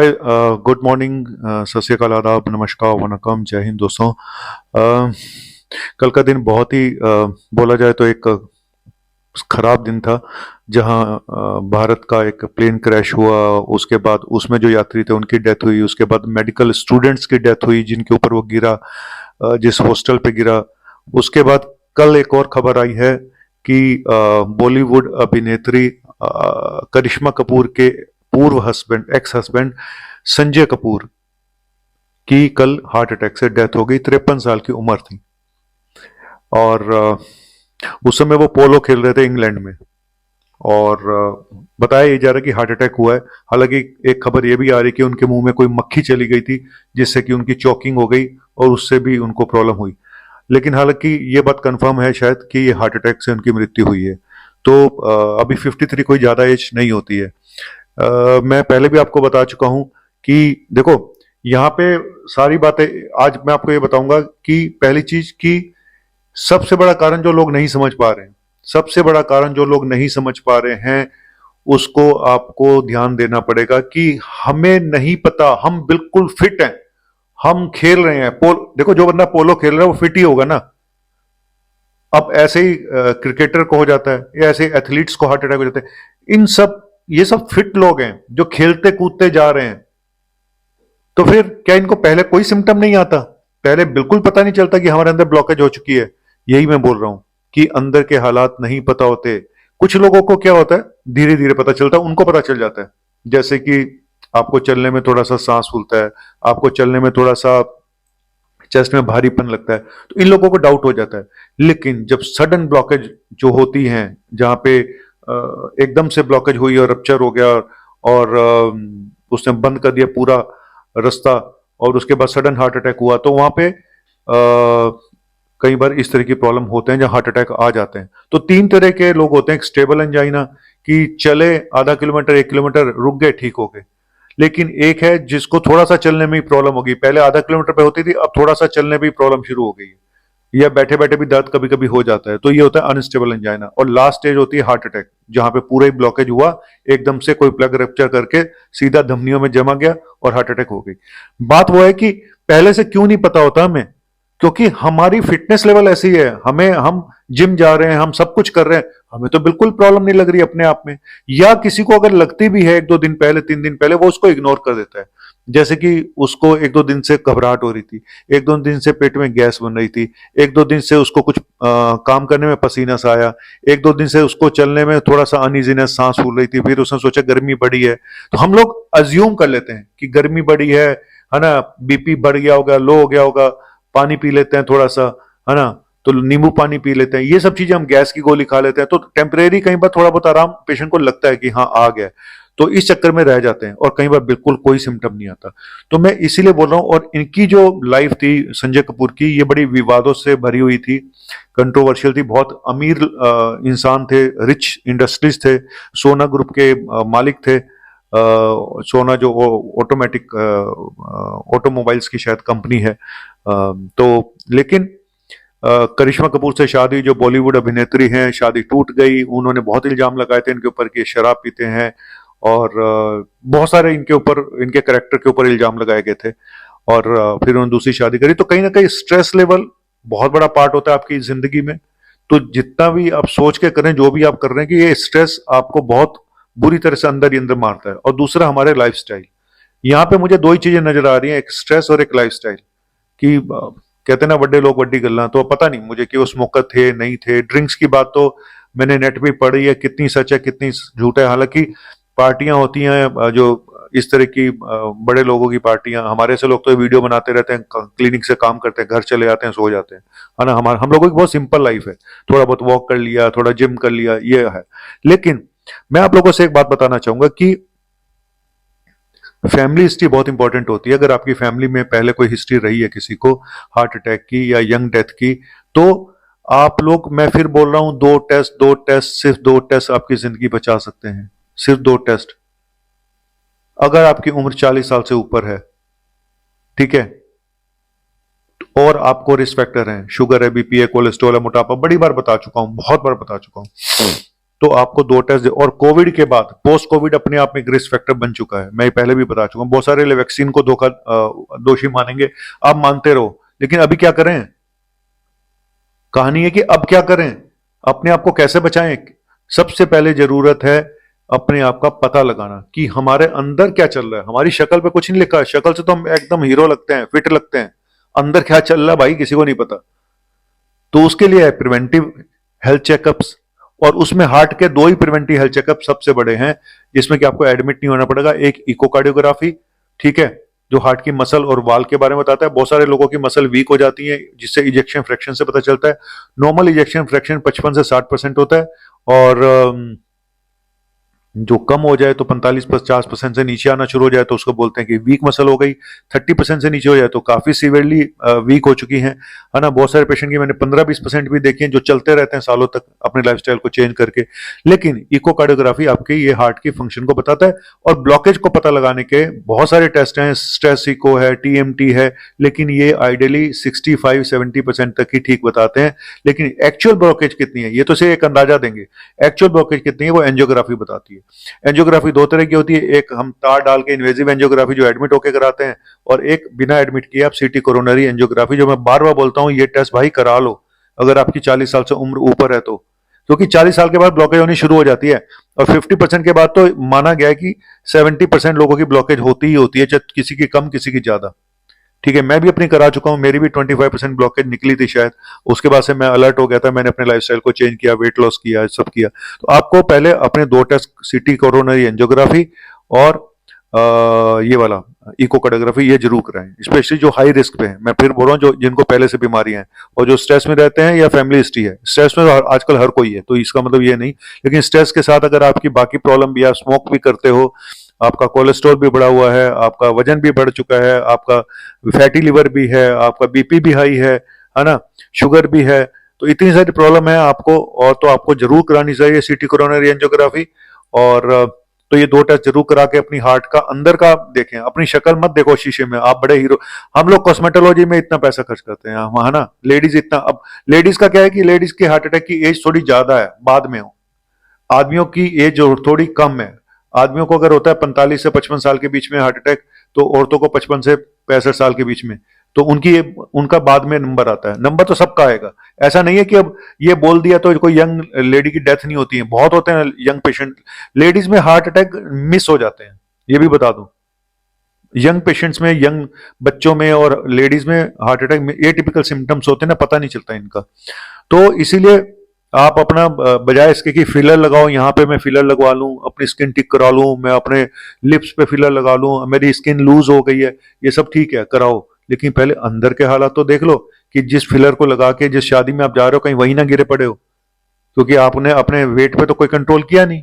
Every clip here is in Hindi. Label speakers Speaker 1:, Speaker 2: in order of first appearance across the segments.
Speaker 1: हाय, गुड मॉर्निंग, सत श्री अकाल, आदाब, नमस्कार, वनकम, जय हिंद दोस्तों। कल का दिन बहुत ही बोला जाए तो एक खराब दिन था, जहां भारत का एक प्लेन क्रैश हुआ। उसके बाद उसमें जो यात्री थे उनकी डेथ हुई। उसके बाद मेडिकल स्टूडेंट्स की डेथ हुई जिनके ऊपर वो गिरा, जिस हॉस्टल पे गिरा। उसके बाद कल एक और खबर आई है कि बॉलीवुड अभिनेत्री करिश्मा कपूर के पूर्व husband, ex husband Sanjay Kapoor की कल हार्ट अटैक से डेथ हो गई। 53 साल की उम्र थी और उस समय वो पोलो खेल रहे थे इंग्लैंड में। और बताया ये जा रहा है कि हार्ट अटैक हुआ है। हालांकि एक खबर ये भी आ रही कि उनके मुंह में कोई मक्खी चली गई थी जिससे कि उनकी चॉकिंग हो गई और उससे भी उनको प्रॉब्लम हुई। लेकिन हालांकि ये बात कंफर्म है शायद कि ये हार्ट अटैक से उनकी मृत्यु हुई है। तो अभी 53 कोई ज्यादा एज नहीं होती है। मैं पहले भी आपको बता चुका हूं कि देखो, यहाँ पे सारी बातें आज मैं आपको ये बताऊंगा कि पहली चीज कि सबसे बड़ा कारण जो लोग नहीं समझ पा रहे हैं, सबसे बड़ा कारण जो लोग नहीं समझ पा रहे हैं, उसको आपको ध्यान देना पड़ेगा कि हमें नहीं पता। हम बिल्कुल फिट हैं, हम खेल रहे हैं देखो, जो बंदा पोलो खेल रहा है वो फिट ही होगा ना। अब ऐसे ही क्रिकेटर को हो जाता है या ऐसे एथलीट्स को हार्ट अटैक हो जाता है। ये सब फिट लोग हैं जो खेलते कूदते जा रहे हैं। तो फिर क्या इनको पहले कोई सिम्टम नहीं आता? पहले बिल्कुल पता नहीं चलता कि हमारे अंदर ब्लॉकेज हो चुकी है? यही मैं बोल रहा हूं कि अंदर के हालात नहीं पता होते। कुछ लोगों को क्या होता है, धीरे धीरे पता चलता है, उनको पता चल जाता है। जैसे कि आपको चलने में थोड़ा सा सांस फूलता है, आपको चलने में थोड़ा सा चेस्ट में भारीपन लगता है, तो इन लोगों को डाउट हो जाता है। लेकिन जब सडन ब्लॉकेज जो होती है, जहां पे एकदम से ब्लॉकेज हुई और रप्चर हो गया और उसने बंद कर दिया पूरा रास्ता, और उसके बाद सडन हार्ट अटैक हुआ, तो वहां पे कई बार इस तरह की प्रॉब्लम होते हैं जहां हार्ट अटैक आ जाते हैं। तो तीन तरह के लोग होते हैं। एक स्टेबल एंजाइना, कि चले आधा किलोमीटर 1 किलोमीटर रुक गए, ठीक हो गए। लेकिन एक है जिसको थोड़ा सा चलने में ही प्रॉब्लम होगी, पहले आधा किलोमीटर पे होती थी, अब थोड़ा सा चलने में ही प्रॉब्लम शुरू हो गई है, या बैठे बैठे भी दर्द कभी कभी हो जाता है। तो ये होता है अनस्टेबल एंजाइना। और लास्ट स्टेज होती है हार्ट अटैक, जहां पे पूरा ही ब्लॉकेज हुआ, एकदम से कोई प्लग रप्चर करके सीधा धमनियों में जमा गया और हार्ट अटैक हो गई। बात वो है कि पहले से क्यों नहीं पता होता हमें? क्योंकि हमारी फिटनेस लेवल ऐसी है, हम जिम जा रहे हैं, हम सब कुछ कर रहे हैं, हमें तो बिल्कुल प्रॉब्लम नहीं लग रही अपने आप में। या किसी को अगर लगती भी है 1-2 दिन पहले, 3 दिन पहले, वो उसको इग्नोर कर देता है। जैसे कि उसको 1-2 दिन से घबराहट हो रही थी, 1-2 दिन से पेट में गैस बन रही थी, 1-2 दिन से उसको कुछ काम करने में पसीना सा आया, 1-2 दिन से उसको चलने में थोड़ा सा अनइजीनेस, सांस फूल रही थी, फिर उसने सोचा गर्मी बढ़ी है। तो हम लोग अज्यूम कर लेते हैं कि गर्मी बढ़ी है ना, बीपी बढ़ गया होगा, लो हो गया होगा, पानी पी लेते हैं थोड़ा सा, है ना, तो नींबू पानी पी लेते हैं, ये सब चीजें, हम गैस की गोली खा लेते हैं, तो टेम्परेरी कई बार थोड़ा बहुत आराम पेशेंट को लगता है कि हाँ आ गया, तो इस चक्कर में रह जाते हैं और कई बार बिल्कुल कोई सिम्टम नहीं आता। तो मैं इसीलिए बोल रहा हूं। और इनकी जो लाइफ थी संजय कपूर की, ये बड़ी विवादों से भरी हुई थी, कंट्रोवर्शियल थी। बहुत अमीर इंसान थे, रिच इंडस्ट्रीज थे, सोना ग्रुप के मालिक थे। सोना जो ऑटोमेटिक ऑटोमोबाइल्स की शायद कंपनी है। तो लेकिन करिश्मा कपूर से शादी, जो बॉलीवुड अभिनेत्री हैं, शादी टूट गई। उन्होंने बहुत इल्जाम लगाए थे इनके ऊपर कि शराब पीते हैं, और बहुत सारे इनके ऊपर, इनके कैरेक्टर के ऊपर इल्जाम लगाए गए थे। और फिर उन्होंने दूसरी शादी करी। तो कहीं ना कहीं स्ट्रेस लेवल बहुत बड़ा पार्ट होता है आपकी जिंदगी में। तो जितना भी आप सोच के करें, जो भी आप कर रहे हैं, कि ये स्ट्रेस आपको बहुत बुरी तरह से अंदर ही अंदर मारता है। और दूसरा हमारे लाइफस्टाइल। यहाँ पे मुझे दो ही चीजें नजर आ रही हैं, एक स्ट्रेस और एक लाइफस्टाइल। कि कहते हैं ना, बड़े लोग बड़ी गल्ला। तो पता नहीं मुझे कि वो स्मोकर थे नहीं थे। ड्रिंक्स की बात तो मैंने नेट पे पढ़ी है, कितनी सच है कितनी झूठ है। हालांकि पार्टियां होती हैं जो इस तरह की, बड़े लोगों की पार्टियां, हमारे से लोग तो वीडियो बनाते रहते हैं, क्लिनिक से काम करते हैं, घर चले जाते हैं, सो जाते हैं, है ना। हम लोगों की बहुत सिंपल लाइफ है, थोड़ा बहुत वॉक कर लिया, थोड़ा जिम कर लिया, ये है। लेकिन मैं आप लोगों से एक बात बताना चाहूंगा कि फैमिली हिस्ट्री बहुत इंपॉर्टेंट होती है। अगर आपकी फैमिली में पहले कोई हिस्ट्री रही है किसी को हार्ट अटैक की या यंग डेथ की, तो आप लोग, मैं फिर बोल रहा हूं, 2 टेस्ट, 2 टेस्ट, सिर्फ 2 टेस्ट आपकी जिंदगी बचा सकते हैं। सिर्फ 2 टेस्ट। अगर आपकी उम्र 40 साल से ऊपर है, ठीक है, और आपको रिस्क फैक्टर है, शुगर है, बीपी है, कोलेस्ट्रॉल है, मोटापा, बड़ी बार बता चुका हूं, बहुत बार बता चुका हूं, तो आपको 2 टेस्ट और कोविड के बाद पोस्ट कोविड अपने आप में एक रिस्क फैक्टर बन चुका है। मैं पहले भी बता चुका हूं, बहुत सारे लोग वैक्सीन को धोखा दोषी मानेंगे। आप मानते रहो, लेकिन अभी क्या करें? कहानी है कि अब क्या करें, अपने आप को कैसे बचाएं। सबसे पहले जरूरत है अपने आप का पता लगाना कि हमारे अंदर क्या चल रहा है। हमारी शक्ल पे कुछ नहीं लिखा है, शक्ल से तो हम एकदम हीरो लगते हैं, फिट लगते हैं, अंदर क्या चल रहा है भाई किसी को नहीं पता। तो उसके लिए है प्रिवेंटिव हेल्थ चेकअप्स, और उसमें हार्ट के 2 ही प्रिवेंटिव हेल्थ चेकअप सबसे बड़े हैं, जिसमें कि आपको एडमिट नहीं होना पड़ेगा। एक इकोकार्डियोग्राफी, ठीक है, जो हार्ट की मसल और वाल के बारे में बताता है। बहुत सारे लोगों की मसल वीक हो जाती है, जिससे इजेक्शन फ्रैक्शन से पता चलता है। नॉर्मल इजेक्शन फ्रैक्शन 55 से 60% होता है, और जो कम हो जाए तो 45-50% से नीचे आना शुरू हो जाए तो उसको बोलते हैं कि वीक मसल हो गई। 30% से नीचे हो जाए तो काफी सीवियरली वीक हो चुकी है ना। बहुत सारे पेशेंट की मैंने 15-20% भी देखे हैं जो चलते रहते हैं सालों तक अपने लाइफस्टाइल को चेंज करके। लेकिन इकोकार्डियोग्राफी आपके ये हार्ट की फंक्शन को बताता है, और ब्लॉकेज को पता लगाने के बहुत सारे टेस्ट हैं, स्ट्रेस इको है, टीएमटी है, लेकिन ये आइडियली 65-70% तक ही ठीक बताते हैं। लेकिन एक्चुअल ब्लॉकेज कितनी है ये तो सिर्फ एक अंदाजा देंगे, एक्चुअल ब्लॉकेज कितनी है वो एंजियोग्राफी बताती है। एंजियोग्राफी 2 तरह की होती है, एक हम तार डाल के इन्वेजिव एंजियोग्राफी जो एडमिट होकर कराते हैं, और एक बिना एडमिट किए आप सीटी कोरोनरी एंजियोग्राफी, जो मैं बार बार बोलता हूं ये टेस्ट भाई करा लो अगर आपकी 40 साल से उम्र ऊपर है तो, क्योंकि 40 साल के बाद ब्लॉकेज होनी शुरू हो जाती है, और 50% के बाद तो माना गया है कि 70% लोगों की ब्लॉकेज होती ही होती है, चाहे किसी की कम किसी की ज्यादा। ठीक है, मैं भी अपनी करा चुका हूं, मेरी भी 25% ब्लॉकेज निकली थी शायद। उसके बाद से मैं अलर्ट हो गया था, मैंने अपने लाइफस्टाइल को चेंज किया, वेट लॉस किया, सब किया। तो आपको पहले अपने 2 टेस्ट सीटी कोरोनरी एंजियोग्राफी और ये वाला इकोकार्डियोग्राफी ये जरूर कराएं, स्पेशली जो हाई रिस्क पे हैं। मैं फिर बोल रहा हूँ जो जिनको पहले से बीमारियां हैं और जो स्ट्रेस में रहते हैं या फैमिली हिस्ट्री है। स्ट्रेस में तो आजकल हर कोई है, तो इसका मतलब ये नहीं, लेकिन स्ट्रेस के साथ अगर आपकी बाकी प्रॉब्लम भी, आप स्मोक भी करते हो, आपका कोलेस्ट्रॉल भी बढ़ा हुआ है, आपका वजन भी बढ़ चुका है, आपका फैटी लिवर भी है, आपका बीपी भी हाई है ना, शुगर भी है, तो इतनी सारी प्रॉब्लम है आपको, और तो आपको जरूर करानी चाहिए सीटी कोरोनरी एंजियोग्राफी। और तो ये 2 टेस्ट जरूर करा के अपनी हार्ट का अंदर का देखें, अपनी शक्ल मत देखो शीशे में। आप बड़े हीरो, हम लोग कॉस्मेटोलॉजी में इतना पैसा खर्च करते हैं हम, है ना। लेडीज इतना, अब लेडीज का क्या है कि लेडीज की हार्ट अटैक की एज थोड़ी ज्यादा है, बाद में हो, आदमियों की एज थोड़ी कम है। आदमियों को अगर होता है 45 से 55 साल के बीच में हार्ट अटैक, तो औरतों को 55 से 65 साल के बीच में, तो उनका बाद में नंबर आता है। नंबर तो सबका आएगा, ऐसा नहीं है कि अब ये बोल दिया तो कोई यंग लेडी की डेथ नहीं होती है, बहुत होते हैं यंग पेशेंट। लेडीज में हार्ट अटैक मिस हो जाते हैं, ये भी बता दूं। यंग पेशेंट्स में, यंग बच्चों में और लेडीज में हार्ट अटैक में एटिपिकल सिम्टम्स होते हैं ना, पता नहीं चलता इनका। तो इसीलिए आप अपना बजाय इसके कि फिलर लगाओ, यहाँ पे मैं फिलर लगवा लूं, अपनी स्किन ठीक करा लूं, मैं अपने लिप्स पे फिलर लगा लूं, मेरी स्किन लूज हो गई है, ये सब ठीक है कराओ, लेकिन पहले अंदर के हालात तो देख लो कि जिस फिलर को लगा के जिस शादी में आप जा रहे हो कहीं वहीं ना गिरे पड़े हो, क्योंकि आपने अपने वेट पे तो कोई कंट्रोल किया नहीं,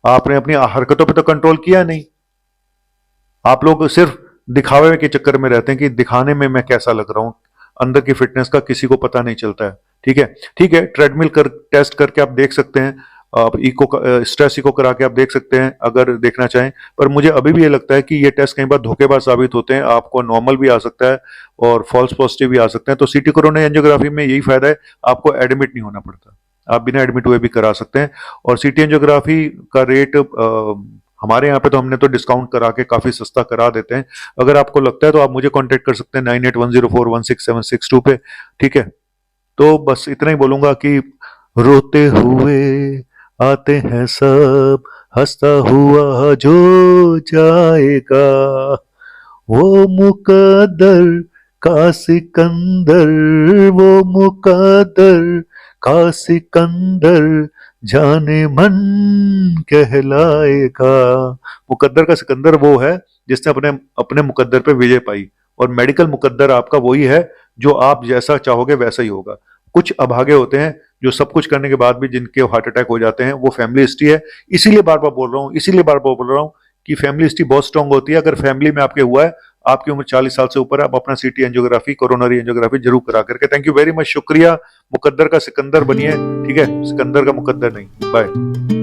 Speaker 1: आपने अपनी हरकतों पे तो कंट्रोल किया नहीं। आप लोग सिर्फ दिखावे के चक्कर में रहते हैं कि दिखाने में मैं कैसा लग रहा हूं, अंदर की फिटनेस का किसी को पता नहीं चलता है। ठीक है, ठीक है, ट्रेडमिल कर टेस्ट करके आप देख सकते हैं, आप इको स्ट्रेस इको करा के आप देख सकते हैं अगर देखना चाहें। पर मुझे अभी भी ये लगता है कि ये टेस्ट कई बार धोखेबाज साबित होते हैं, आपको नॉर्मल भी आ सकता है और फॉल्स पॉजिटिव भी आ सकते हैं। तो सीटी कोरोनरी एंजियोग्राफी में यही फायदा है, आपको एडमिट नहीं होना पड़ता, आप बिना एडमिट हुए भी करा सकते हैं। और सीटी एंजियोग्राफी का रेट हमारे यहाँ पे तो हमने तो डिस्काउंट करा के काफी सस्ता करा देते हैं। अगर आपको लगता है तो आप मुझे कांटेक्ट कर सकते हैं 9810416762 पे। ठीक है, तो बस इतना ही बोलूंगा कि रोते हुए आते हैं सब, हंसता हुआ जो जाएगा, वो मुकद्दर का सिकंदर, वो मुकद्दर का सिकंदर जाने मन कहलाएगा। मुकद्दर का सिकंदर वो है जिसने अपने अपने मुकद्दर पे विजय पाई, और मेडिकल मुकद्दर आपका वही है जो आप जैसा चाहोगे वैसा ही होगा। कुछ अभागे होते हैं जो सब कुछ करने के बाद भी जिनके हार्ट अटैक हो जाते हैं, वो फैमिली हिस्ट्री है। इसीलिए बार बार बोल रहा हूँ, इसीलिए बार बार बोल रहा हूँ कि फैमिली हिस्ट्री बहुत स्ट्रांग होती है। अगर फैमिली में आपके हुआ है, आपकी उम्र 40 साल से ऊपर है, आप अपना सीटी एंजियोग्राफी कोरोनरी एंजियोग्राफी जरूर करा करके। थैंक यू वेरी मच, शुक्रिया। मुकद्दर का सिकंदर बनिए, ठीक है, सिकंदर का मुकद्दर नहीं। बाय।